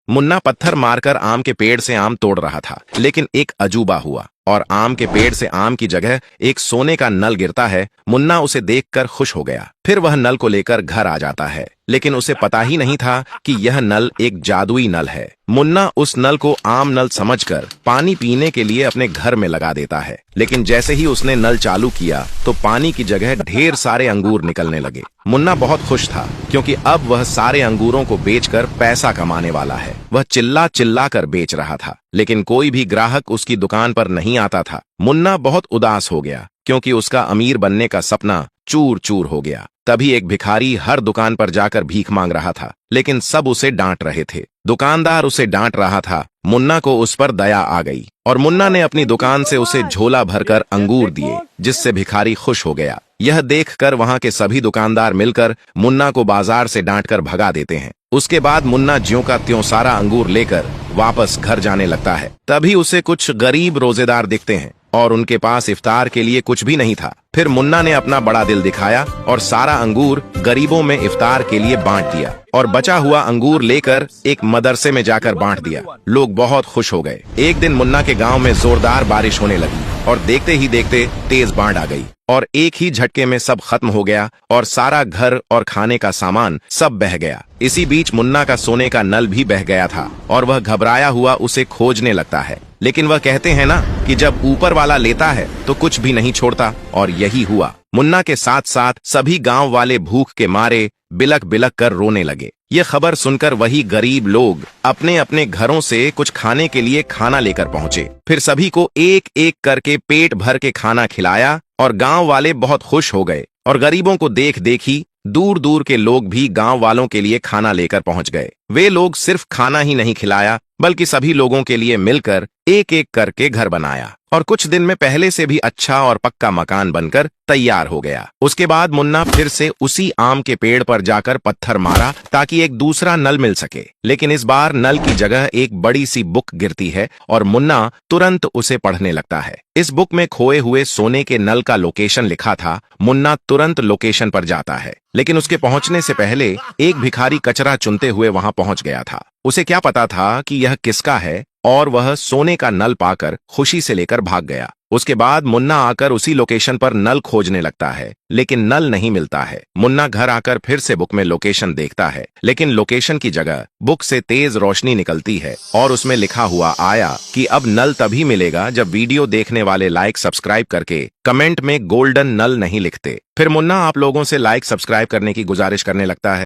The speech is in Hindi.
मुन्ना पत्थर मारकर आम के पेड़ से आम तोड़ रहा था, लेकिन एक अजूबा हुआ और आम के पेड़ से आम की जगह एक सोने का नल गिरता है। मुन्ना उसे देखकर खुश हो गया। फिर वह नल को लेकर घर आ जाता है, लेकिन उसे पता ही नहीं था कि यह नल एक जादुई नल है। मुन्ना उस नल को आम नल समझकर पानी पीने के लिए अपने घर में लगा देता है, लेकिन जैसे ही उसने नल चालू किया तो पानी की जगह ढेर सारे अंगूर निकलने लगे। मुन्ना बहुत खुश था, क्योंकि अब वह सारे अंगूरों को बेचकर पैसा कमाने वाला है। वह चिल्ला चिल्ला कर बेच रहा था, लेकिन कोई भी ग्राहक उसकी दुकान पर नहीं आता था। मुन्ना बहुत उदास हो गया, क्योंकि उसका अमीर बनने का सपना चूर चूर हो गया। तभी एक भिखारी हर दुकान पर जाकर भीख मांग रहा था, लेकिन सब उसे डांट रहे थे। दुकानदार उसे डांट रहा था। मुन्ना को उस पर दया आ गई और मुन्ना ने अपनी दुकान से उसे झोला भरकर अंगूर दिए, जिससे भिखारी खुश हो गया। यह देखकर वहां के सभी दुकानदार मिलकर मुन्ना को बाजार से डांटकर भगा देते हैं। उसके बाद मुन्ना ज्यों का त्यों सारा अंगूर लेकर वापस घर जाने लगता है। तभी उसे कुछ गरीब रोजेदार दिखते हैं और उनके पास इफ्तार के लिए कुछ भी नहीं था। फिर मुन्ना ने अपना बड़ा दिल दिखाया और सारा अंगूर गरीबों में इफ्तार के लिए बांट दिया और बचा हुआ अंगूर लेकर एक मदरसे में जाकर बांट दिया। लोग बहुत खुश हो गए। एक दिन मुन्ना के गांव में जोरदार बारिश होने लगी और देखते ही देखते तेज बाढ़ आ गई और एक ही झटके में सब खत्म हो गया और सारा घर और खाने का सामान सब बह गया। इसी बीच मुन्ना का सोने का नल भी बह गया था और वह घबराया हुआ उसे खोजने लगता है। लेकिन वह कहते हैं ना कि जब ऊपर वाला लेता है तो कुछ भी नहीं छोड़ता, और यही हुआ। मुन्ना के साथ साथ सभी गांव वाले भूख के मारे बिलक बिलक कर रोने लगे। ये खबर सुनकर वही गरीब लोग अपने अपने घरों से कुछ खाने के लिए खाना लेकर पहुंचे। फिर सभी को एक एक करके पेट भर के खाना खिलाया और गांव वाले बहुत खुश हो गए और गरीबों को देख देखी दूर दूर के लोग भी गांव वालों के लिए खाना लेकर पहुंच गए। वे लोग सिर्फ खाना ही नहीं खिलाया, बल्कि सभी लोगों के लिए मिलकर एक एक करके घर बनाया और कुछ दिन में पहले से भी अच्छा और पक्का मकान बनकर तैयार हो गया। उसके बाद मुन्ना फिर से उसी आम के पेड़ पर जाकर पत्थर मारा ताकि एक दूसरा नल मिल सके, लेकिन इस बार नल की जगह एक बड़ी सी बुक गिरती है और मुन्ना तुरंत उसे पढ़ने लगता है। इस बुक में खोए हुए सोने के नल का लोकेशन लिखा था। मुन्ना तुरंत लोकेशन पर जाता है, लेकिन उसके पहुंचने से पहले एक भिखारी कचरा चुनते हुए वहां पहुंच गया था। उसे क्या पता था कि यह किसका है, और वह सोने का नल पाकर खुशी से लेकर भाग गया। उसके बाद मुन्ना आकर उसी लोकेशन पर नल खोजने लगता है, लेकिन नल नहीं मिलता है। मुन्ना घर आकर फिर से बुक में लोकेशन देखता है, लेकिन लोकेशन की जगह बुक से तेज रोशनी निकलती है और उसमें लिखा हुआ आया कि अब नल तभी मिलेगा जब वीडियो देखने वाले लाइक सब्सक्राइब करके कमेंट में गोल्डन नल नहीं लिखते। फिर मुन्ना आप लोगों से लाइक सब्सक्राइब करने की गुजारिश करने लगता है।